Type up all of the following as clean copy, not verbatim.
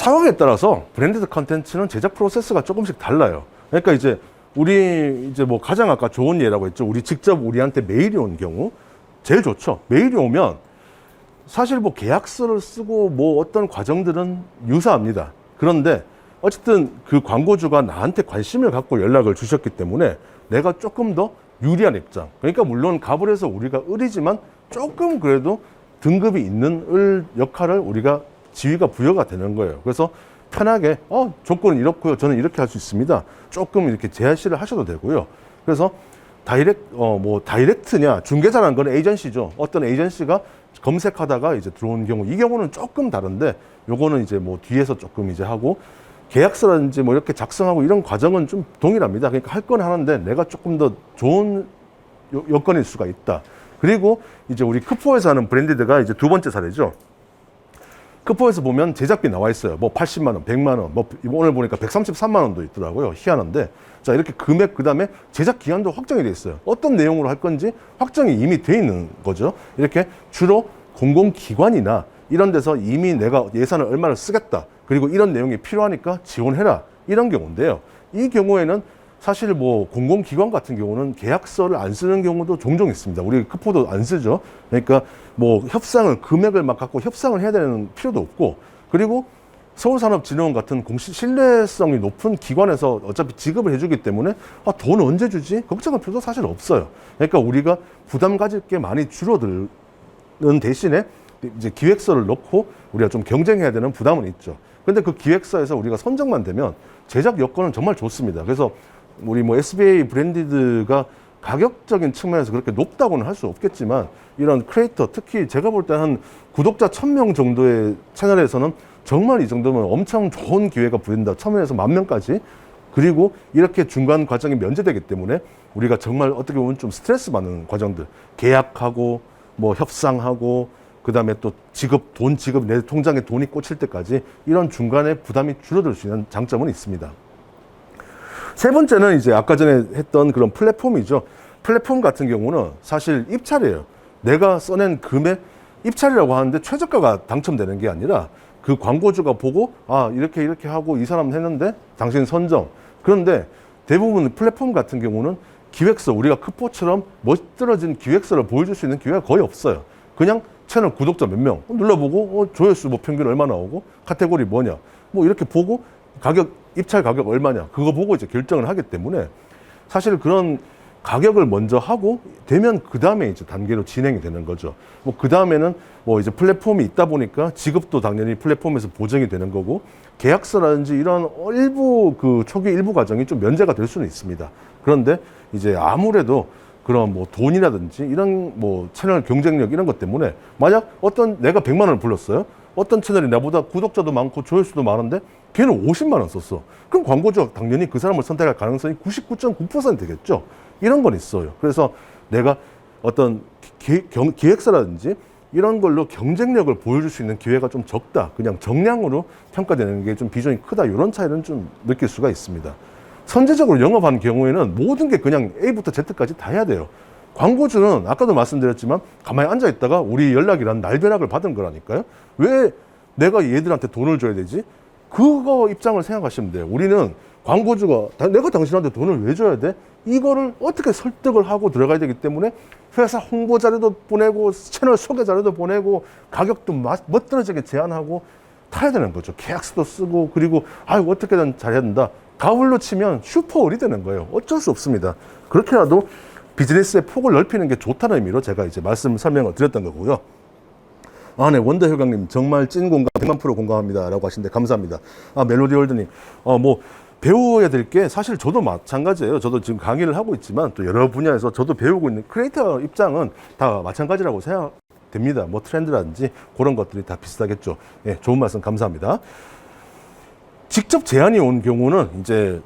상황에 따라서 브랜디드 컨텐츠는 제작 프로세스가 조금씩 달라요. 그러니까 이제 우리 이제 뭐 가장 아까 좋은 예라고 했죠. 우리 직접 우리한테 메일이 온 경우 제일 좋죠. 메일이 오면 사실 뭐 계약서를 쓰고 뭐 어떤 과정들은 유사합니다. 그런데 어쨌든 그 광고주가 나한테 관심을 갖고 연락을 주셨기 때문에 내가 조금 더 유리한 입장. 그러니까 물론 갑을 해서 우리가 을이지만 조금 그래도 등급이 있는 을 역할을 우리가 지위가 부여가 되는 거예요. 그래서 편하게 조건은 이렇고요. 저는 이렇게 할 수 있습니다. 조금 이렇게 제시를 하셔도 되고요. 그래서 다이렉트냐 중개사라는 건 에이전시죠. 어떤 에이전시가 검색하다가 이제 들어온 경우 이 경우는 조금 다른데 요거는 이제 뭐 뒤에서 조금 이제 하고 계약서라든지 뭐 이렇게 작성하고 이런 과정은 좀 동일합니다. 그러니까 할 건 하는데 내가 조금 더 좋은 여건일 수가 있다. 그리고 이제 우리 크포에서 하는 브랜디드가 이제 두 번째 사례죠. 크포에서 보면 제작비 나와 있어요. 뭐 80만 원, 100만 원, 뭐 오늘 보니까 133만 원도 있더라고요. 희한한데. 자, 이렇게 금액 그다음에 제작 기한도 확정이 돼 있어요. 어떤 내용으로 할 건지 확정이 이미 돼 있는 거죠. 이렇게 주로 공공기관이나 이런 데서 이미 내가 예산을 얼마를 쓰겠다. 그리고 이런 내용이 필요하니까 지원해라. 이런 경우인데요. 이 경우에는 사실 뭐 공공기관 같은 경우는 계약서를 안 쓰는 경우도 종종 있습니다. 우리 크포도 안 쓰죠. 그러니까 뭐 협상을 금액을 막 갖고 협상을 해야 되는 필요도 없고 그리고 서울산업진흥원 같은 공식 신뢰성이 높은 기관에서 어차피 지급을 해주기 때문에 돈 언제 주지? 걱정할 필요도 사실 없어요. 그러니까 우리가 부담 가질 게 많이 줄어드는 대신에 이제 기획서를 넣고 우리가 좀 경쟁해야 되는 부담은 있죠. 근데 그 기획서에서 우리가 선정만 되면 제작 여건은 정말 좋습니다. 그래서 우리 뭐 SBA 브랜디드가 가격적인 측면에서 그렇게 높다고는 할 수 없겠지만 이런 크리에이터 특히 제가 볼 때 한 구독자 1000명 정도의 채널에서는 정말 이 정도면 엄청 좋은 기회가 부여된다. 1000명에서 10,000명까지. 그리고 이렇게 중간 과정이 면제되기 때문에 우리가 정말 어떻게 보면 좀 스트레스 받는 과정들 계약하고 뭐 협상하고 그다음에 또 돈 지급 내 통장에 돈이 꽂힐 때까지 이런 중간에 부담이 줄어들 수 있는 장점은 있습니다. 세 번째는 이제 아까 전에 했던 그런 플랫폼이죠. 플랫폼 같은 경우는 사실 입찰이에요. 내가 써낸 금액 입찰이라고 하는데 최저가가 당첨되는 게 아니라 그 광고주가 보고 이렇게 하고 이 사람 했는데 당신 선정. 그런데 대부분 플랫폼 같은 경우는 기획서 우리가 크포처럼 멋들어진 기획서를 보여줄 수 있는 기회가 거의 없어요. 그냥 채널 구독자 몇 명 눌러보고 조회수 뭐 평균 얼마 나오고 카테고리 뭐냐 뭐 이렇게 보고 입찰 가격 얼마냐 그거 보고 이제 결정을 하기 때문에 사실 그런 가격을 먼저 하고 되면 그 다음에 이제 단계로 진행이 되는 거죠. 뭐 그 다음에는 뭐 이제 플랫폼이 있다 보니까 지급도 당연히 플랫폼에서 보정이 되는 거고 계약서라든지 이런 일부 그 초기 일부 과정이 좀 면제가 될 수는 있습니다. 그런데 이제 아무래도 그런 뭐 돈이라든지 이런 뭐 채널 경쟁력 이런 것 때문에 만약 내가 100만 원을 불렀어요. 어떤 채널이 나보다 구독자도 많고 조회수도 많은데 걔는 50만 원 썼어. 그럼 광고주가 당연히 그 사람을 선택할 가능성이 99.9% 되겠죠. 이런 건 있어요. 그래서 내가 어떤 기획서라든지 이런 걸로 경쟁력을 보여줄 수 있는 기회가 좀 적다. 그냥 정량으로 평가되는 게 좀 비중이 크다. 이런 차이는 좀 느낄 수가 있습니다. 선제적으로 영업하는 경우에는 모든 게 그냥 A부터 Z까지 다 해야 돼요. 광고주는 아까도 말씀드렸지만 가만히 앉아 있다가 우리 연락이란 날벼락을 받은 거라니까요. 왜 내가 얘들한테 돈을 줘야 되지? 그거 입장을 생각하시면 돼요. 우리는 광고주가 내가 당신한테 돈을 왜 줘야 돼? 이거를 어떻게 설득을 하고 들어가야 되기 때문에 회사 홍보 자료도 보내고 채널 소개 자료도 보내고 가격도 멋들어지게 제안하고 타야 되는 거죠. 계약서도 쓰고 그리고 어떻게든 잘해야 된다. 가을로 치면 슈퍼을이 되는 거예요. 어쩔 수 없습니다. 그렇게라도 비즈니스의 폭을 넓히는 게 좋다는 의미로 제가 이제 설명을 드렸던 거고요. 네, 원더효강님 정말 찐 공감, 100만% 공감합니다. 라고 하시는데 감사합니다. 멜로디월드님, 뭐, 배워야 될 게 사실 저도 마찬가지예요. 저도 지금 강의를 하고 있지만 또 여러 분야에서 저도 배우고 있는 크리에이터 입장은 다 마찬가지라고 생각됩니다. 뭐 트렌드라든지 그런 것들이 다 비슷하겠죠. 예, 좋은 말씀 감사합니다. 직접 제안이 온 경우는 이제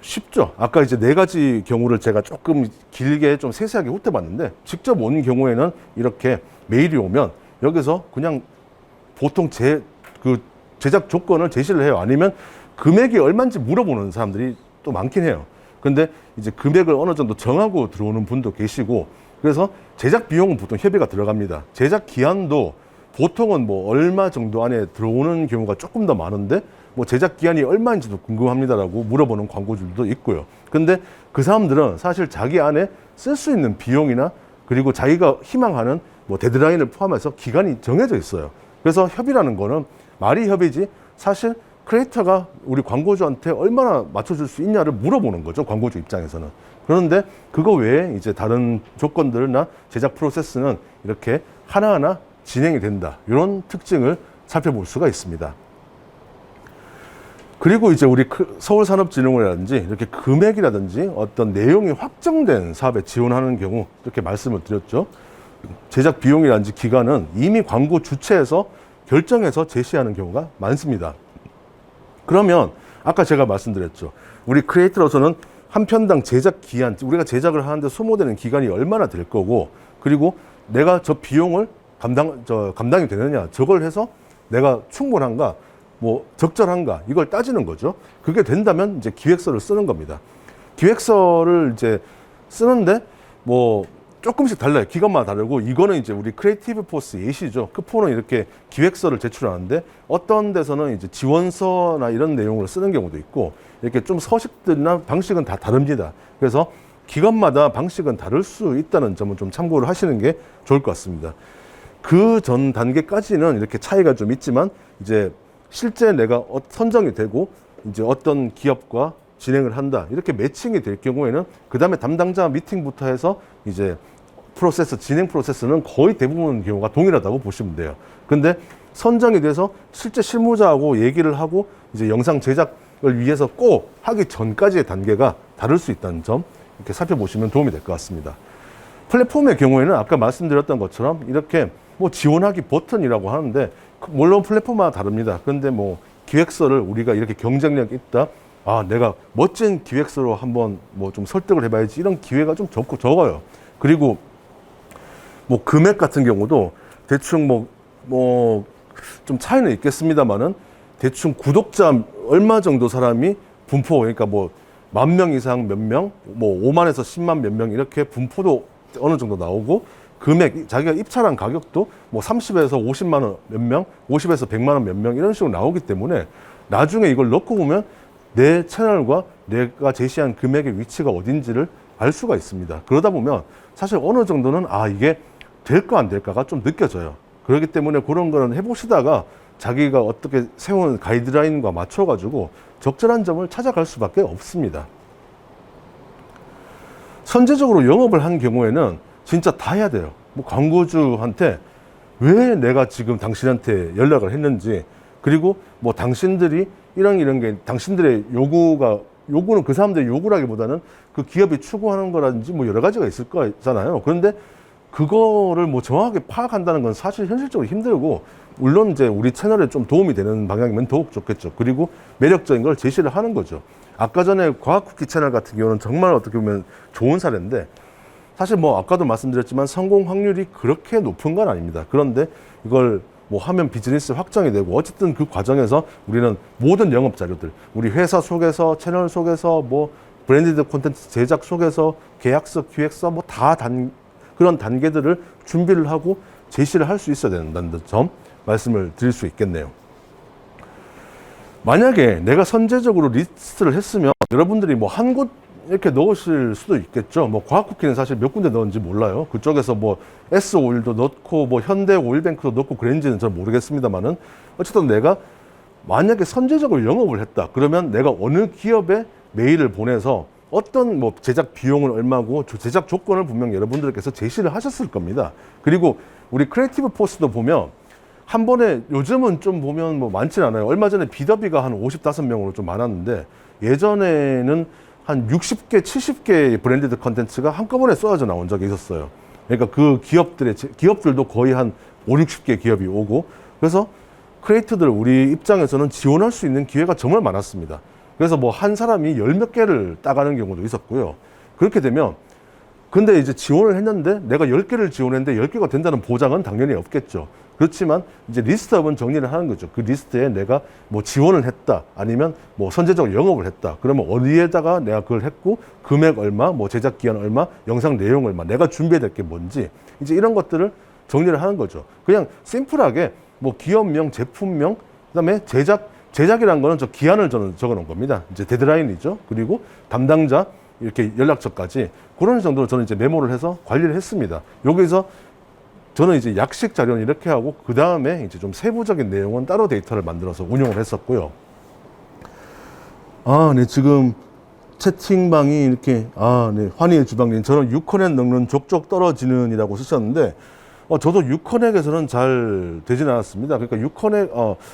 쉽죠. 아까 이제 4가지 경우를 제가 조금 길게 좀 세세하게 훑어봤는데 직접 온 경우에는 이렇게 메일이 오면 여기서 그냥 보통 제작 조건을 제시를 해요. 아니면 금액이 얼마인지 물어보는 사람들이 또 많긴 해요. 근데 이제 금액을 어느 정도 정하고 들어오는 분도 계시고 그래서 제작 비용은 보통 협의가 들어갑니다. 제작 기한도 보통은 뭐 얼마 정도 안에 들어오는 경우가 조금 더 많은데 뭐 제작 기한이 얼마인지도 궁금합니다라고 물어보는 광고주들도 있고요. 근데 그 사람들은 사실 자기 안에 쓸 수 있는 비용이나 그리고 자기가 희망하는 뭐 데드라인을 포함해서 기간이 정해져 있어요. 그래서 협의라는 거는 말이 협의지 사실 크리에이터가 우리 광고주한테 얼마나 맞춰줄 수 있냐를 물어보는 거죠. 광고주 입장에서는. 그런데 그거 외에 이제 다른 조건들이나 제작 프로세스는 이렇게 하나하나 진행이 된다. 이런 특징을 살펴볼 수가 있습니다. 그리고 이제 우리 서울산업진흥원이라든지 이렇게 금액이라든지 어떤 내용이 확정된 사업에 지원하는 경우 이렇게 말씀을 드렸죠. 제작 비용이라든지 기간은 이미 광고 주체에서 결정해서 제시하는 경우가 많습니다. 그러면 아까 제가 말씀드렸죠. 우리 크리에이터로서는 한 편당 제작 기한, 우리가 제작을 하는데 소모되는 기간이 얼마나 될 거고, 그리고 내가 저 비용을 감당이 되느냐, 저걸 해서 내가 충분한가, 뭐 적절한가, 이걸 따지는 거죠. 그게 된다면 이제 기획서를 쓰는 겁니다. 기획서를 이제 쓰는데 뭐 조금씩 달라요. 기간마다 다르고, 이거는 이제 우리 크리에이티브 포스 예시죠. 크포는 이렇게 기획서를 제출하는데 어떤 데서는 이제 지원서나 이런 내용을 쓰는 경우도 있고, 이렇게 좀 서식들이나 방식은 다 다릅니다. 그래서 기관마다 방식은 다를 수 있다는 점은 좀 참고를 하시는 게 좋을 것 같습니다. 그 전 단계까지는 이렇게 차이가 좀 있지만, 이제 실제 내가 선정이 되고 이제 어떤 기업과 진행을 한다, 이렇게 매칭이 될 경우에는 그 다음에 담당자 미팅부터 해서 이제 진행 프로세스는 거의 대부분 경우가 동일하다고 보시면 돼요. 근데 선정이 돼서 실제 실무자하고 얘기를 하고 이제 영상 제작을 위해서 꼭 하기 전까지의 단계가 다를 수 있다는 점 이렇게 살펴보시면 도움이 될 것 같습니다. 플랫폼의 경우에는 아까 말씀드렸던 것처럼 이렇게 뭐 지원하기 버튼이라고 하는데, 물론 플랫폼마다 다릅니다. 그런데 뭐 기획서를 우리가 이렇게 경쟁력 있다, 아, 내가 멋진 기획서로 한번 뭐 좀 설득을 해봐야지, 이런 기회가 좀 적어요. 그리고 뭐 금액 같은 경우도 대충 뭐 좀 차이는 있겠습니다만은 대충 구독자 얼마 정도 사람이 분포, 그러니까 뭐 10,000명 이상 몇 명, 뭐 5만에서 10만 몇 명, 이렇게 분포도 어느 정도 나오고, 금액, 자기가 입찰한 가격도 뭐 30에서 50만 원 몇 명, 50에서 100만 원 몇 명, 이런 식으로 나오기 때문에 나중에 이걸 넣고 보면 내 채널과 내가 제시한 금액의 위치가 어딘지를 알 수가 있습니다. 그러다 보면 사실 어느 정도는 이게 될까 안 될까가 좀 느껴져요. 그렇기 때문에 그런 거는 해보시다가 자기가 어떻게 세운 가이드라인과 맞춰가지고 적절한 점을 찾아갈 수밖에 없습니다. 선제적으로 영업을 한 경우에는 진짜 다 해야 돼요. 뭐 광고주한테 왜 내가 지금 당신한테 연락을 했는지, 그리고 뭐 당신들이 이런 게 당신들의 요구는 그 사람들의 요구라기보다는 그 기업이 추구하는 거라든지 뭐 여러 가지가 있을 거잖아요. 그런데 그거를 뭐 정확하게 파악한다는 건 사실 현실적으로 힘들고, 물론 이제 우리 채널에 좀 도움이 되는 방향이면 더욱 좋겠죠. 그리고 매력적인 걸 제시를 하는 거죠. 아까 전에 과학쿠키 채널 같은 경우는 정말 어떻게 보면 좋은 사례인데, 사실 뭐 아까도 말씀드렸지만 성공 확률이 그렇게 높은 건 아닙니다. 그런데 이걸 뭐 하면 비즈니스 확장이 되고, 어쨌든 그 과정에서 우리는 모든 영업 자료들, 우리 회사 속에서, 채널 속에서, 뭐 브랜디드 콘텐츠 제작 속에서 계약서, 기획서 뭐 다 그런 단계들을 준비를 하고 제시를 할 수 있어야 된다는 점 말씀을 드릴 수 있겠네요. 만약에 내가 선제적으로 리스트를 했으면 여러분들이 뭐 한 곳 이렇게 넣으실 수도 있겠죠. 뭐 과학쿠키는 사실 몇 군데 넣은지 몰라요. 그쪽에서 뭐 S 오일도 넣고 뭐 현대 오일뱅크도 넣고 그랬는지는 잘 모르겠습니다만은, 어쨌든 내가 만약에 선제적으로 영업을 했다, 그러면 내가 어느 기업에 메일을 보내서 어떤 뭐 제작 비용은 얼마고 제작 조건을 분명 여러분들께서 제시를 하셨을 겁니다. 그리고 우리 크리에이티브 포스도 보면 한 번에, 요즘은 좀 보면 뭐 많진 않아요. 얼마 전에 비더비가 한 55명으로 좀 많았는데, 예전에는 한 60개, 70개의 브랜디드 컨텐츠가 한꺼번에 쏟아져 나온 적이 있었어요. 그러니까 그 기업들도 거의 한 5, 60개 기업이 오고, 그래서 크리에이터들 우리 입장에서는 지원할 수 있는 기회가 정말 많았습니다. 그래서 뭐 한 사람이 열 몇 개를 따가는 경우도 있었고요. 그렇게 되면, 근데 이제 지원을 했는데 내가 10개를 지원했는데 10개가 된다는 보장은 당연히 없겠죠. 그렇지만 이제 리스트업은 정리를 하는 거죠. 그 리스트에 내가 뭐 지원을 했다, 아니면 뭐 선제적으로 영업을 했다, 그러면 어디에다가 내가 그걸 했고, 금액 얼마, 뭐 제작 기한 얼마, 영상 내용 얼마, 내가 준비해야 될 게 뭔지, 이제 이런 것들을 정리를 하는 거죠. 그냥 심플하게 뭐 기업명, 제품명, 그다음에 제작이라는 거는 저 기한을 저는 적어 놓은 겁니다. 이제 데드라인이죠. 그리고 담당자 이렇게 연락처까지 그런 정도로 저는 이제 메모를 해서 관리를 했습니다. 여기서 저는 이제 약식 자료는 이렇게 하고 그 다음에 이제 좀 세부적인 내용은 따로 데이터를 만들어서 운용을 했었고요. 네, 지금 채팅방이 이렇게, 네, 환희의 주방님, 저는 유커넥 넣는 족족 떨어지는이라고 쓰셨는데, 저도 유커넥에서는 잘 되진 않았습니다. 그러니까 유커넥,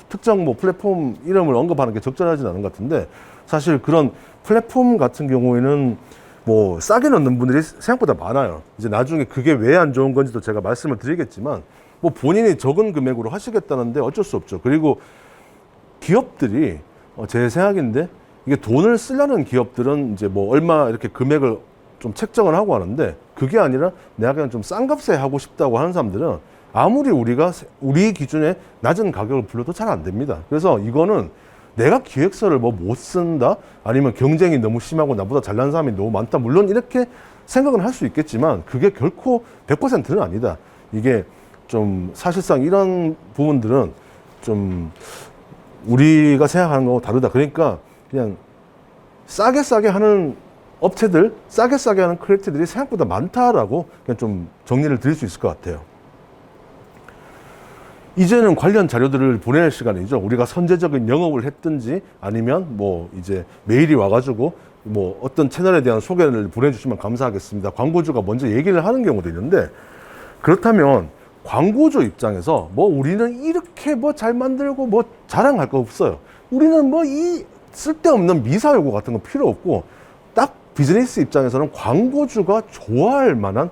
특정 뭐 플랫폼 이름을 언급하는 게 적절하진 않은 것 같은데, 사실 그런 플랫폼 같은 경우에는 뭐 싸게 넣는 분들이 생각보다 많아요. 이제 나중에 그게 왜 안 좋은 건지도 제가 말씀을 드리겠지만, 뭐 본인이 적은 금액으로 하시겠다는데 어쩔 수 없죠. 그리고 기업들이, 제 생각인데, 이게 돈을 쓰려는 기업들은 이제 뭐 얼마 이렇게 금액을 좀 책정을 하고 하는데, 그게 아니라 내가 그냥 좀 싼 값에 하고 싶다고 하는 사람들은 아무리 우리 기준에 낮은 가격을 불러도 잘 안 됩니다. 그래서 이거는 내가 기획서를 뭐 못 쓴다, 아니면 경쟁이 너무 심하고 나보다 잘난 사람이 너무 많다, 물론 이렇게 생각은 할 수 있겠지만 그게 결코 100%는 아니다. 이게 좀 사실상 이런 부분들은 좀 우리가 생각하는 거하고 다르다. 그러니까 그냥 싸게 하는 업체들, 싸게 하는 크리에이터들이 생각보다 많다라고 그냥 좀 정리를 드릴 수 있을 것 같아요. 이제는 관련 자료들을 보낼 시간이죠. 우리가 선제적인 영업을 했든지 아니면 뭐 이제 메일이 와가지고 뭐 어떤 채널에 대한 소개를 보내주시면 감사하겠습니다. 광고주가 먼저 얘기를 하는 경우도 있는데, 그렇다면 광고주 입장에서 뭐 우리는 이렇게 뭐 잘 만들고 뭐 자랑할 거 없어요. 우리는 뭐 이 쓸데없는 미사 요구 같은 거 필요 없고, 딱 비즈니스 입장에서는 광고주가 좋아할 만한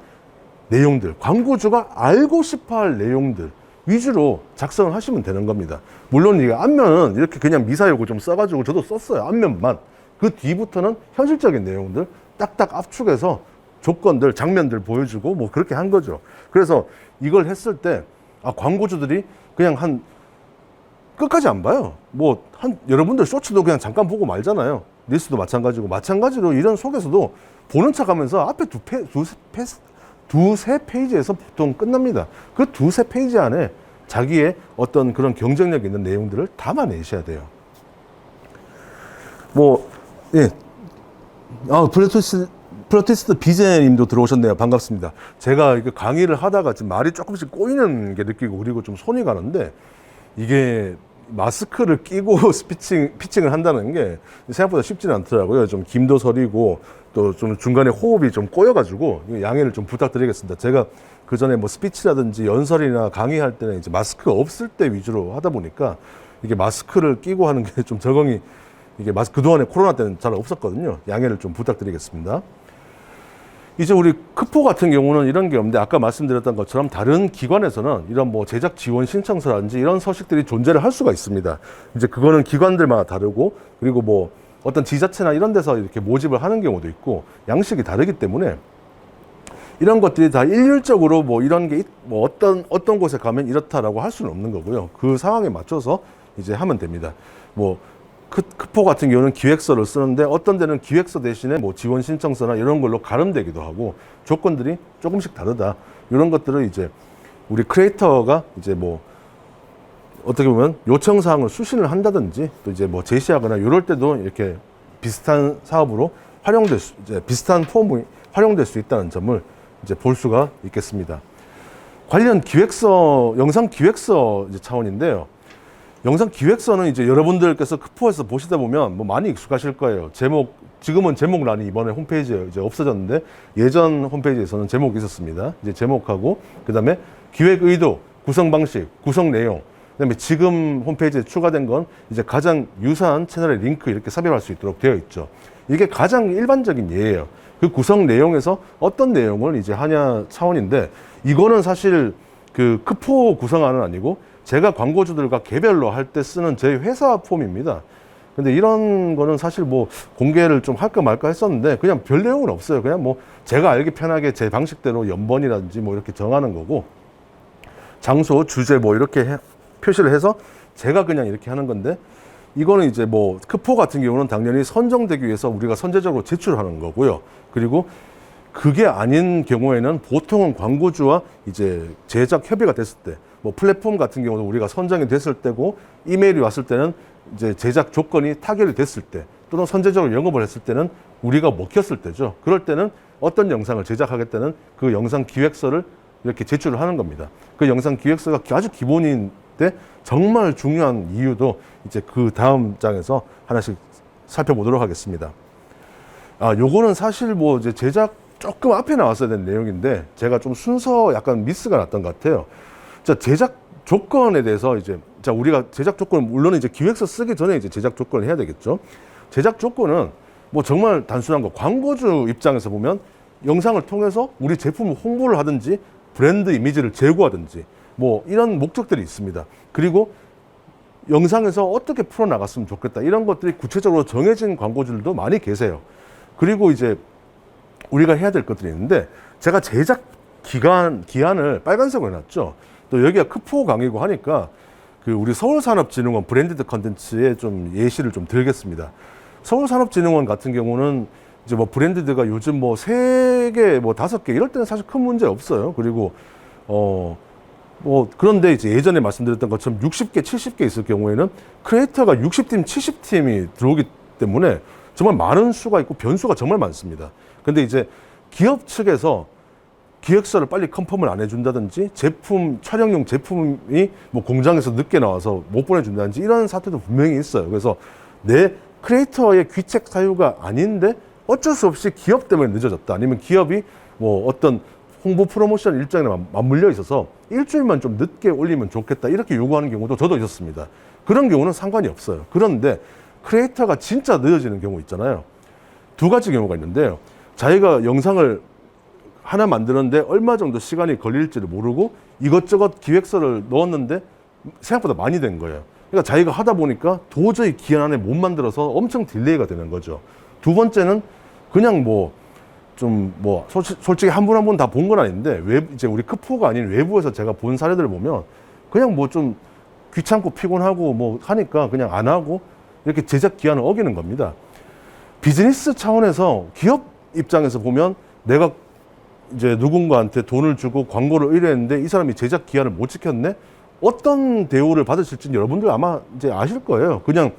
내용들, 광고주가 알고 싶어 할 내용들 위주로 작성을 하시면 되는 겁니다. 물론 이게 앞면은 이렇게 그냥 미사 요구 좀 써가지고 저도 썼어요. 앞면만. 그 뒤부터는 현실적인 내용들 딱딱 압축해서 조건들, 장면들 보여주고 뭐 그렇게 한 거죠. 그래서 이걸 했을 때, 광고주들이 그냥 끝까지 안 봐요. 여러분들 쇼츠도 그냥 잠깐 보고 말잖아요. 릴스도 마찬가지로 이런 속에서도 보는 척 하면서 앞에 두세 페이지에서 보통 끝납니다. 그 두세 페이지 안에 자기의 어떤 그런 경쟁력 있는 내용들을 담아내셔야 돼요. 예. 프로테스트 비제님도 들어오셨네요. 반갑습니다. 제가 이게 강의를 하다가 지금 말이 조금씩 꼬이는 게 느끼고, 그리고 좀 손이 가는데, 이게 마스크를 끼고 피칭을 한다는 게 생각보다 쉽지는 않더라고요. 좀 김도 서리고 또 좀 중간에 호흡이 좀 꼬여가지고 양해를 좀 부탁드리겠습니다. 제가 그 전에 뭐 스피치라든지 연설이나 강의할 때는 이제 마스크가 없을 때 위주로 하다 보니까 이게 마스크를 끼고 하는 게 좀 적응이, 이게 그동안에 코로나 때는 잘 없었거든요. 양해를 좀 부탁드리겠습니다. 이제 우리 크포 같은 경우는 이런 게 없는데, 아까 말씀드렸던 것처럼 다른 기관에서는 이런 뭐 제작 지원 신청서라든지 이런 서식들이 존재를 할 수가 있습니다. 이제 그거는 기관들마다 다르고, 그리고 뭐 어떤 지자체나 이런 데서 이렇게 모집을 하는 경우도 있고, 양식이 다르기 때문에 이런 것들이 다 일률적으로 뭐 이런 게 뭐 어떤 곳에 가면 이렇다라고 할 수는 없는 거고요. 그 상황에 맞춰서 이제 하면 됩니다. 크포 같은 경우는 기획서를 쓰는데, 어떤 데는 기획서 대신에 뭐 지원 신청서나 이런 걸로 가름되기도 하고, 조건들이 조금씩 다르다. 이런 것들을 이제 우리 크리에이터가 이제 뭐 어떻게 보면 요청 사항을 수신을 한다든지, 또 이제 뭐 제시하거나 이럴 때도 이렇게 비슷한 사업으로 비슷한 폼이 활용될 수 있다는 점을 이제 볼 수가 있겠습니다. 관련 기획서, 영상 기획서 이제 차원인데요. 영상 기획서는 이제 여러분들께서 크포에서 보시다 보면 뭐 많이 익숙하실 거예요. 지금은 제목란이 이번에 홈페이지에 이제 없어졌는데, 예전 홈페이지에서는 제목이 있었습니다. 이제 제목하고, 그 다음에 기획 의도, 구성 방식, 구성 내용, 그 다음에 지금 홈페이지에 추가된 건 이제 가장 유사한 채널의 링크 이렇게 삽입할 수 있도록 되어 있죠. 이게 가장 일반적인 예예요. 그 구성 내용에서 어떤 내용을 이제 하냐 차원인데, 이거는 사실 그 크포 구성안은 아니고 제가 광고주들과 개별로 할 때 쓰는 제 회사 폼입니다. 근데 이런 거는 사실 뭐 공개를 좀 할까 말까 했었는데, 그냥 별 내용은 없어요. 그냥 뭐 제가 알기 편하게 제 방식대로 연번이라든지 뭐 이렇게 정하는 거고, 장소, 주제 뭐 이렇게 표시를 해서 제가 그냥 이렇게 하는 건데, 이거는 이제 크포 같은 경우는 당연히 선정되기 위해서 우리가 선제적으로 제출하는 거고요. 그리고 그게 아닌 경우에는 보통은 광고주와 이제 제작 협의가 됐을 때, 뭐 플랫폼 같은 경우도 우리가 선정이 됐을 때고, 이메일이 왔을 때는 이제 제작 조건이 타결이 됐을 때, 또는 선제적으로 영업을 했을 때는 우리가 먹혔을 때죠. 그럴 때는 어떤 영상을 제작하겠다는 그 영상 기획서를 이렇게 제출을 하는 겁니다. 그 영상 기획서가 아주 기본인데 정말 중요한 이유도 이제 그 다음 장에서 하나씩 살펴보도록 하겠습니다. 요거는 사실 뭐 이제 제작 조금 앞에 나왔어야 되는 내용인데 제가 좀 순서 약간 미스가 났던 것 같아요. 자, 제작 조건에 대해서 이제 자, 우리가 제작 조건 물론 이제 기획서 쓰기 전에 이제 제작 조건을 해야 되겠죠. 제작 조건은 뭐 정말 단순한 거, 광고주 입장에서 보면 영상을 통해서 우리 제품을 홍보를 하든지 브랜드 이미지를 제고하든지 뭐 이런 목적들이 있습니다. 그리고 영상에서 어떻게 풀어나갔으면 좋겠다 이런 것들이 구체적으로 정해진 광고주들도 많이 계세요. 그리고 이제 우리가 해야 될 것들이 있는데 제가 제작 기한을 빨간색으로 해놨죠. 또 여기가 크포 강의고 하니까 그 우리 서울산업진흥원 브랜디드 컨텐츠에 좀 예시를 좀 들겠습니다. 서울산업진흥원 같은 경우는 이제 뭐 브랜디드가 요즘 뭐 3개, 뭐 5개 이럴 때는 사실 큰 문제 없어요. 그리고 뭐 그런데 이제 예전에 말씀드렸던 것처럼 60개, 70개 있을 경우에는 크리에이터가 60팀, 70팀이 들어오기 때문에 정말 많은 수가 있고 변수가 정말 많습니다. 근데 이제 기업 측에서 기획서를 빨리 컨펌을 안 해준다든지 제품, 촬영용 제품이 뭐 공장에서 늦게 나와서 못 보내준다든지 이런 사태도 분명히 있어요. 그래서 내 크리에이터의 귀책 사유가 아닌데 어쩔 수 없이 기업 때문에 늦어졌다. 아니면 기업이 뭐 어떤 홍보 프로모션 일정에 맞물려 있어서 일주일만 좀 늦게 올리면 좋겠다. 이렇게 요구하는 경우도 저도 있었습니다. 그런 경우는 상관이 없어요. 그런데 크리에이터가 진짜 늦어지는 경우 있잖아요. 2가지 경우가 있는데요. 자기가 영상을 하나 만드는데 얼마 정도 시간이 걸릴지를 모르고 이것저것 기획서를 넣었는데 생각보다 많이 된 거예요. 그러니까 자기가 하다 보니까 도저히 기한 안에 못 만들어서 엄청 딜레이가 되는 거죠. 2번째는 그냥 솔직히 한 분 한 분 다 본 건 아닌데 이제 우리 크포가 아닌 외부에서 제가 본 사례들을 보면 그냥 뭐 좀 귀찮고 피곤하고 뭐 하니까 그냥 안 하고 이렇게 제작 기한을 어기는 겁니다. 비즈니스 차원에서 기업 입장에서 보면 내가 이제 누군가한테 돈을 주고 광고를 의뢰했는데 이 사람이 제작 기한을 못 지켰네? 어떤 대우를 받으실지는 여러분들 아마 이제 아실 거예요. 그냥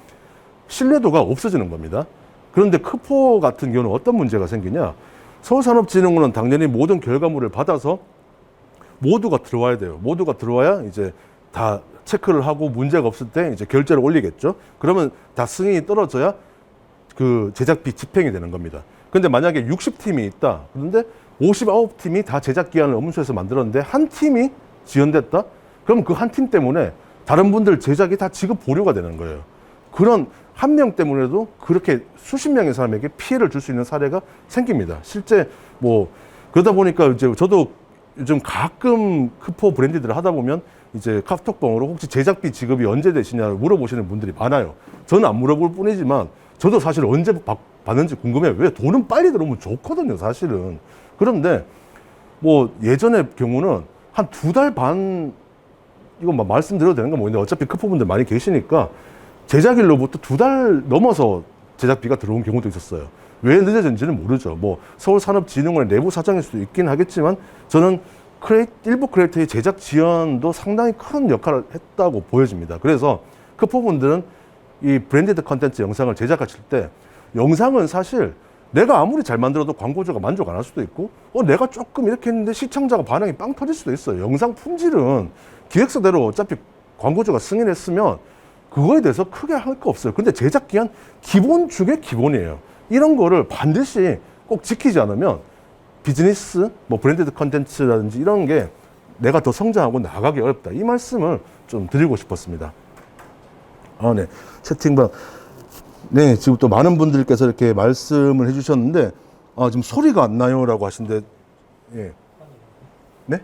신뢰도가 없어지는 겁니다. 그런데 크포 같은 경우는 어떤 문제가 생기냐? 서울산업진흥원은 당연히 모든 결과물을 받아서 모두가 들어와야 돼요. 모두가 들어와야 이제 다 체크를 하고 문제가 없을 때 이제 결제를 올리겠죠. 그러면 다 승인이 떨어져야 그 제작비 집행이 되는 겁니다. 근데 만약에 60팀이 있다. 그런데 59팀이 다 제작 기한을 엄수해서 만들었는데 한 팀이 지연됐다? 그럼 그 한 팀 때문에 다른 분들 제작이 다 지급 보류가 되는 거예요. 그런 한 명 때문에도 그렇게 수십 명의 사람에게 피해를 줄 수 있는 사례가 생깁니다. 실제 뭐 그러다 보니까 이제 저도 요즘 가끔 크포 브랜디들을 하다 보면 이제 카톡방으로 혹시 제작비 지급이 언제 되시냐고 물어보시는 분들이 많아요. 저는 안 물어볼 뿐이지만 저도 사실 언제 받는지 궁금해요. 왜 돈은 빨리 들어오면 좋거든요, 사실은. 그런데 뭐 예전의 경우는 한 2달 반, 이거 말씀드려도 되는 건 뭐인데 어차피 크포분들 많이 계시니까 제작일로부터 2달 넘어서 제작비가 들어온 경우도 있었어요. 왜 늦어졌는지는 모르죠. 뭐 서울산업진흥원의 내부 사정일 수도 있긴 하겠지만 저는 일부 크리에이터의 제작 지연도 상당히 큰 역할을 했다고 보여집니다. 그래서 크포분들은 이 브랜디드 컨텐츠 영상을 제작하실 때 영상은 사실 내가 아무리 잘 만들어도 광고주가 만족 안 할 수도 있고 내가 조금 이렇게 했는데 시청자가 반응이 빵 터질 수도 있어요. 영상 품질은 기획서대로 어차피 광고주가 승인했으면 그거에 대해서 크게 할 거 없어요. 근데 제작 기한 기본 중에 기본이에요. 이런 거를 반드시 꼭 지키지 않으면 비즈니스, 뭐 브랜디드 컨텐츠라든지 이런 게 내가 더 성장하고 나가기 어렵다. 이 말씀을 좀 드리고 싶었습니다. 네. 채팅방. 네, 지금 또 많은 분들께서 이렇게 말씀을 해주셨는데, 지금 소리가 안 나요라고 하시는데, 예. 네?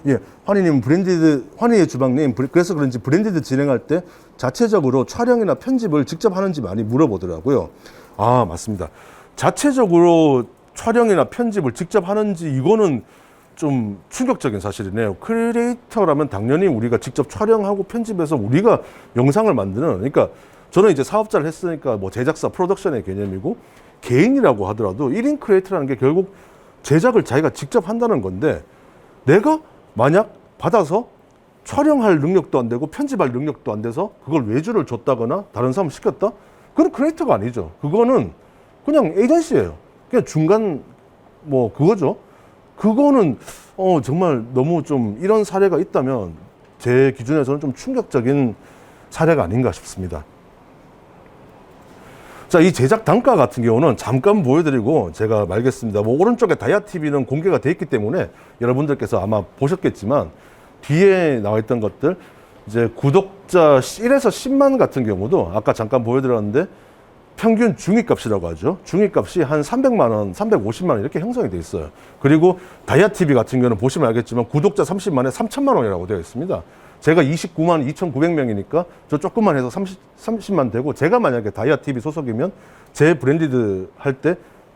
예. 환희의 주방님, 그래서 그런지 브랜디드 진행할 때 자체적으로 촬영이나 편집을 직접 하는지 많이 물어보더라고요. 맞습니다. 자체적으로 촬영이나 편집을 직접 하는지 이거는 좀 충격적인 사실이네요. 크리에이터라면 당연히 우리가 직접 촬영하고 편집해서 우리가 영상을 만드는, 그러니까 저는 이제 사업자를 했으니까 뭐 제작사, 프로덕션의 개념이고 개인이라고 하더라도 1인 크리에이터라는 게 결국 제작을 자기가 직접 한다는 건데 내가 만약 받아서 촬영할 능력도 안 되고 편집할 능력도 안 돼서 그걸 외주를 줬다거나 다른 사람을 시켰다? 그건 크리에이터가 아니죠. 그거는 그냥 에이전시예요. 그냥 중간 뭐 그거죠. 그거는 정말 너무 좀 이런 사례가 있다면 제 기준에서는 좀 충격적인 사례가 아닌가 싶습니다. 자, 이 제작 단가 같은 경우는 잠깐 보여드리고 제가 말겠습니다. 뭐 오른쪽에 다이아TV는 공개가 돼 있기 때문에 여러분들께서 아마 보셨겠지만 뒤에 나와 있던 것들 이제 구독자 1에서 10만 같은 경우도 아까 잠깐 보여드렸는데 평균 중위값이라고 하죠. 중위값이 한 300만 원, 350만 원 이렇게 형성이 돼 있어요. 그리고 다이아TV 같은 경우는 보시면 알겠지만 구독자 30만에 3천만 원이라고 되어 있습니다. 제가 29만 2,900명이니까 저 조금만 해서 30만 되고 제가 만약에 다이아TV 소속이면 제 브랜디드 할 때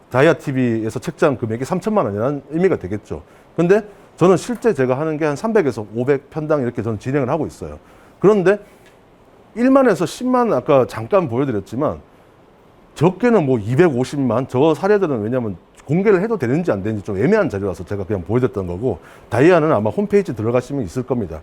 다이아TV에서 책장 금액이 3천만 원이라는 의미가 되겠죠. 근데 저는 실제 제가 하는 게 한 300에서 500 편당 이렇게 저는 진행을 하고 있어요. 그런데 1만에서 10만 아까 잠깐 보여드렸지만 적게는 뭐 250만 저 사례들은 왜냐면 공개를 해도 되는지 안 되는지 좀 애매한 자료라서 제가 그냥 보여드렸던 거고 다이아는 아마 홈페이지 들어가시면 있을 겁니다.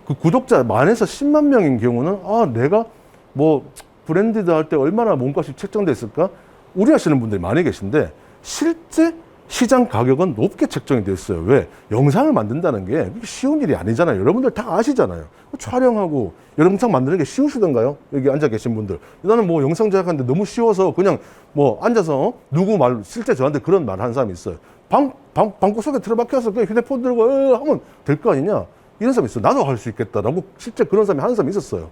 그 구독자 만에서 10만 명인 경우는 내가 뭐 브랜디드 할 때 얼마나 몸값이 책정돼 있을까 우려하시는 분들이 많이 계신데 실제 시장 가격은 높게 책정이 되어 있어요. 왜? 영상을 만든다는 게 쉬운 일이 아니잖아요. 여러분들 다 아시잖아요. 촬영하고 영상 만드는 게 쉬우시던가요? 여기 앉아 계신 분들. 나는 뭐 영상 제작하는데 너무 쉬워서 그냥 뭐 앉아서 누구 말, 실제 저한테 그런 말 하는 사람이 있어요. 방구석에 틀어박혀서 그냥 휴대폰 들고 하면 될 거 아니냐? 이런 사람이 있어요. 나도 할 수 있겠다라고 실제 그런 사람이 하는 사람이 있었어요.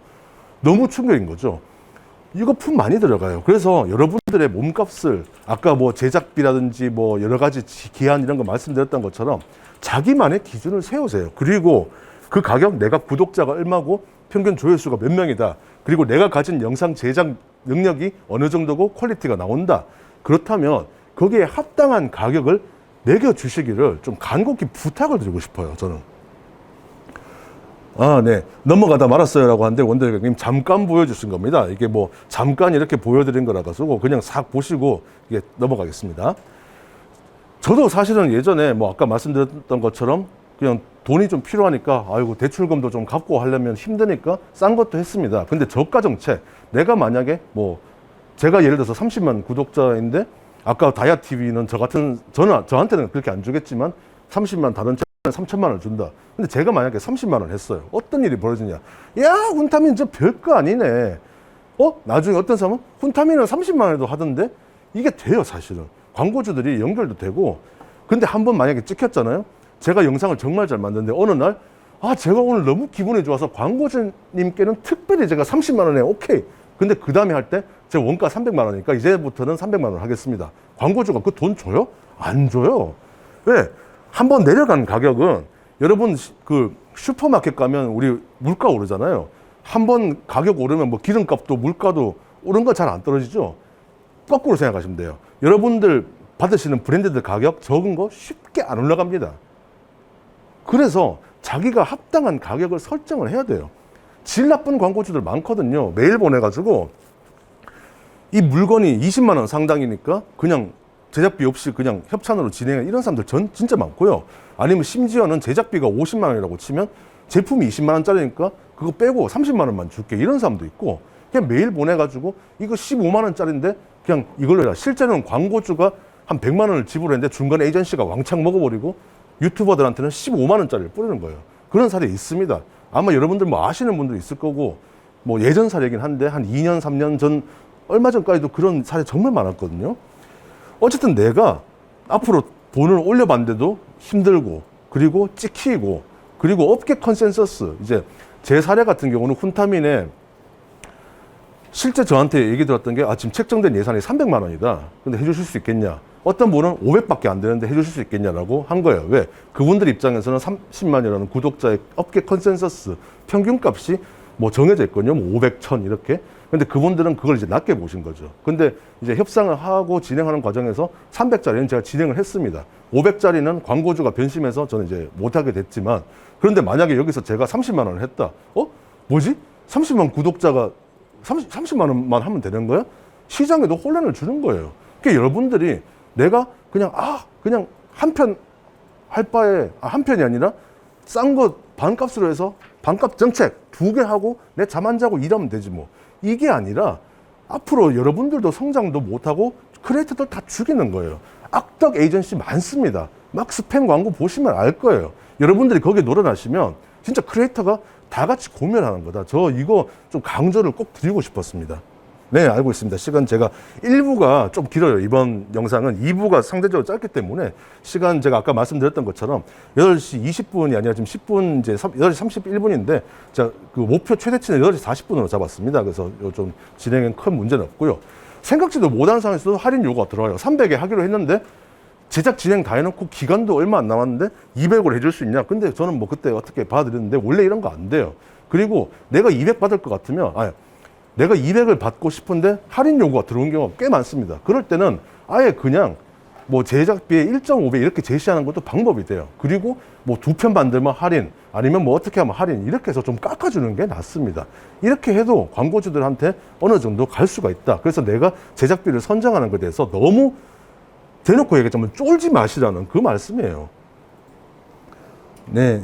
너무 충격인 거죠. 이거 품 많이 들어가요. 그래서 여러분들의 몸값을 아까 뭐 제작비라든지 뭐 여러 가지 기한 이런 거 말씀드렸던 것처럼 자기만의 기준을 세우세요. 그리고 그 가격 내가 구독자가 얼마고 평균 조회수가 몇 명이다. 그리고 내가 가진 영상 제작 능력이 어느 정도고 퀄리티가 나온다. 그렇다면 거기에 합당한 가격을 매겨주시기를 좀 간곡히 부탁을 드리고 싶어요. 저는. 네. 넘어가다 말았어요라고 하는데 원더님 잠깐 보여주신 겁니다. 이게 뭐 잠깐 이렇게 보여드린 거라 가지고 그냥 싹 보시고 이게 넘어가겠습니다. 저도 사실은 예전에 뭐 아까 말씀드렸던 것처럼 그냥 돈이 좀 필요하니까 아이고 대출금도 좀 갚고 하려면 힘드니까 싼 것도 했습니다. 근데 저가 정책 내가 만약에 뭐 제가 예를 들어서 30만 구독자인데 아까 다이아TV는 저한테는 그렇게 안 주겠지만 30만 다른 3천만 원을 준다. 근데 제가 만약에 30만 원 했어요. 어떤 일이 벌어지냐? 야, 훈타민 저 별거 아니네. 나중에 어떤 사람은 훈타민은 30만 원에도 하던데 이게 돼요, 사실은. 광고주들이 연결도 되고. 근데 한번 만약에 찍혔잖아요. 제가 영상을 정말 잘 만드는데 어느 날 제가 오늘 너무 기분이 좋아서 광고주님께는 특별히 제가 30만 원에 오케이. 근데 그 다음에 할 때 제 원가 300만 원이니까 이제부터는 300만 원 하겠습니다. 광고주가 그 돈 줘요? 안 줘요. 왜? 한번 내려간 가격은 여러분 그 슈퍼마켓 가면 우리 물가 오르잖아요. 한번 가격 오르면 뭐 기름값도 물가도 오른 거 잘 안 떨어지죠. 거꾸로 생각하시면 돼요. 여러분들 받으시는 브랜드들 가격 적은 거 쉽게 안 올라갑니다. 그래서 자기가 합당한 가격을 설정을 해야 돼요. 질 나쁜 광고주들 많거든요. 메일 보내가지고 이 물건이 20만 원 상당이니까 그냥 제작비 없이 그냥 협찬으로 진행해 이런 사람들 진짜 많고요. 아니면 심지어는 제작비가 50만 원이라고 치면 제품이 20만 원짜리니까 그거 빼고 30만 원만 줄게 이런 사람도 있고 그냥 메일 보내가지고 이거 15만 원짜리인데 그냥 이걸로 해라. 실제는 광고주가 한 100만 원을 지불했는데 중간 에이전시가 왕창 먹어버리고 유튜버들한테는 15만 원짜리를 뿌리는 거예요. 그런 사례 있습니다. 아마 여러분들 뭐 아시는 분도 있을 거고 뭐 예전 사례긴 한데 한 2년 3년 전 얼마 전까지도 그런 사례 정말 많았거든요. 어쨌든 내가 앞으로 돈을 올려봤는데도 힘들고 그리고 찍히고 그리고 업계 컨센서스 이제 제 사례 같은 경우는 훈타민에 실제 저한테 얘기 들었던 게 지금 책정된 예산이 300만 원이다. 근데 해주실 수 있겠냐? 어떤 분은 500밖에 안 되는데 해주실 수 있겠냐라고 한 거예요. 왜? 그분들 입장에서는 30만이라는 구독자의 업계 컨센서스 평균값이 뭐 정해져 있거든요. 뭐 500, 1000 이렇게. 근데 그분들은 그걸 이제 낮게 보신 거죠. 근데 이제 협상을 하고 진행하는 과정에서 300짜리는 제가 진행을 했습니다. 500짜리는 광고주가 변심해서 저는 이제 못하게 됐지만 그런데 만약에 여기서 제가 30만 원을 했다. 뭐지? 30만 구독자가 30만 원만 하면 되는 거야? 시장에도 혼란을 주는 거예요. 그러니까 여러분들이 내가 그냥 한 편 할 바에 한 편이 아니라 싼 거 반값으로 해서 반값 정책 2개 하고 내 잠 안 자고 일하면 되지 뭐. 이게 아니라 앞으로 여러분들도 성장도 못하고 크리에이터들 다 죽이는 거예요. 악덕 에이전시 많습니다. 막 스팸 광고 보시면 알 거예요. 여러분들이 거기에 놀아나시면 진짜 크리에이터가 다 같이 고민하는 거다. 저 이거 좀 강조를 꼭 드리고 싶었습니다. 네, 알고 있습니다. 시간 제가 1부가 좀 길어요. 이번 영상은 2부가 상대적으로 짧기 때문에 시간 제가 아까 말씀드렸던 것처럼 8시 20분이 아니라 지금 10분 이제 8시 31분인데 제가 그 목표 최대치는 8시 40분으로 잡았습니다. 그래서 좀 진행엔 큰 문제는 없고요. 생각지도 못한 상황에서도 할인 요구가 들어와요. 300에 하기로 했는데 제작 진행 다 해놓고 기간도 얼마 안 남았는데 200으로 해줄 수 있냐? 근데 저는 뭐 그때 어떻게 봐드렸는데 원래 이런 거 안 돼요. 그리고 내가 200 받을 것 같으면 내가 200을 받고 싶은데 할인 요구가 들어온 경우가 꽤 많습니다. 그럴 때는 아예 그냥 뭐 제작비에 1.5배 이렇게 제시하는 것도 방법이 돼요. 그리고 뭐 2편 만들면 할인, 아니면 뭐 어떻게 하면 할인, 이렇게 해서 좀 깎아주는 게 낫습니다. 이렇게 해도 광고주들한테 어느 정도 갈 수가 있다. 그래서 내가 제작비를 선정하는 것에 대해서 너무 대놓고 얘기하자면 쫄지 마시라는 그 말씀이에요. 네,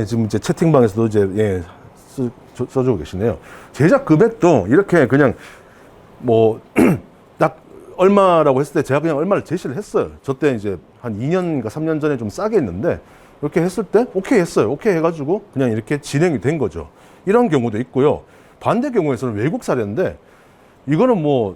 지금 이제 채팅방에서도 이제 써주고 계시네요. 제작 금액도 이렇게 그냥 뭐 딱 얼마라고 했을 때 제가 그냥 얼마를 제시를 했어요. 저 때 이제 한 2년인가 3년 전에 좀 싸게 했는데 이렇게 했을 때 오케이 했어요. 오케이 해가지고 그냥 이렇게 진행이 된 거죠. 이런 경우도 있고요. 반대 경우에서는 외국 사례인데 이거는 뭐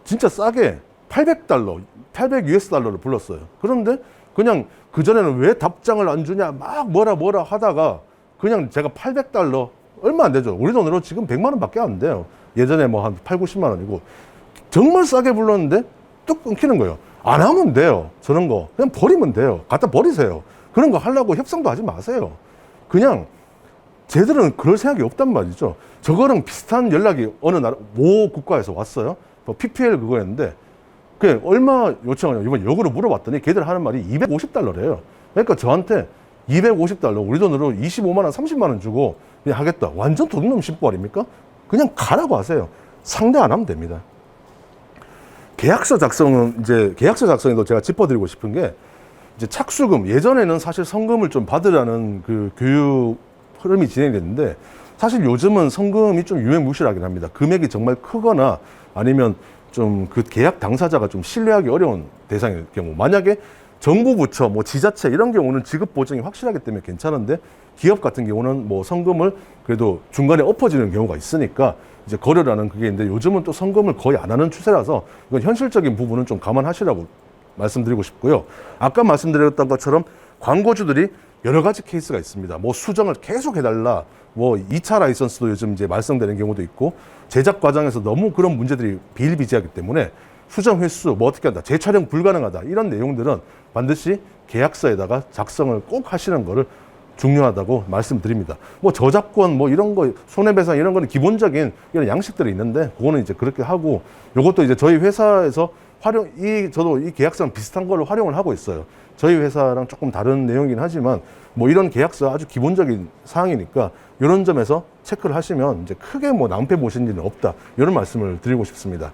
진짜 싸게 800달러, 800 US 달러를 불렀어요. 그런데 그냥 그전에는 왜 답장을 안 주냐 막 뭐라 하다가 그냥 제가 800달러 얼마 안 되죠. 우리 돈으로 지금 100만 원 밖에 안 돼요. 예전에 뭐 한 8, 90만 원이고 정말 싸게 불렀는데 뚝 끊기는 거예요. 안 하면 돼요. 저런 거 그냥 버리면 돼요. 갖다 버리세요. 그런 거 하려고 협상도 하지 마세요. 그냥 쟤들은 그럴 생각이 없단 말이죠. 저거랑 비슷한 연락이 어느 나라 모 국가에서 왔어요. 뭐 PPL 그거였는데 그게 얼마 요청하냐 이번 역으로 물어봤더니 걔들 하는 말이 250달러래요. 그러니까 저한테 250달러 우리 돈으로 25만 원 30만 원 주고 그냥 하겠다. 완전 도둑놈 심보 아닙니까? 그냥 가라고 하세요. 상대 안 하면 됩니다. 계약서 작성은 이제 계약서 작성에도 제가 짚어드리고 싶은 게 이제 착수금, 예전에는 사실 성금을 좀 받으라는 그 교육 흐름이 진행됐는데 사실 요즘은 성금이 좀 유명무실하긴 합니다. 금액이 정말 크거나 아니면 좀 그 계약 당사자가 좀 신뢰하기 어려운 대상일 경우, 만약에 정부 부처, 뭐 지자체 이런 경우는 지급 보증이 확실하기 때문에 괜찮은데 기업 같은 경우는 뭐 성금을 그래도 중간에 엎어지는 경우가 있으니까 이제 거래라는 그게 있는데 요즘은 또 성금을 거의 안 하는 추세라서 이건 현실적인 부분은 좀 감안하시라고 말씀드리고 싶고요. 아까 말씀드렸던 것처럼 광고주들이 여러 가지 케이스가 있습니다. 뭐 수정을 계속 해달라, 뭐 2차 라이선스도 요즘 이제 말썽되는 경우도 있고 제작 과정에서 너무 그런 문제들이 비일비재하기 때문에 수정 횟수, 뭐 어떻게 한다, 재촬영 불가능하다 이런 내용들은 반드시 계약서에다가 작성을 꼭 하시는 거를 중요하다고 말씀드립니다. 뭐 저작권 뭐 이런 거 손해배상 이런 거는 기본적인 이런 양식들이 있는데 그거는 이제 그렇게 하고 요것도 이제 저희 회사에서 저도 이 계약서랑 비슷한 걸로 활용을 하고 있어요. 저희 회사랑 조금 다른 내용이긴 하지만 뭐 이런 계약서 아주 기본적인 사항이니까 이런 점에서 체크를 하시면 이제 크게 뭐 낭패 보신 일은 없다 이런 말씀을 드리고 싶습니다.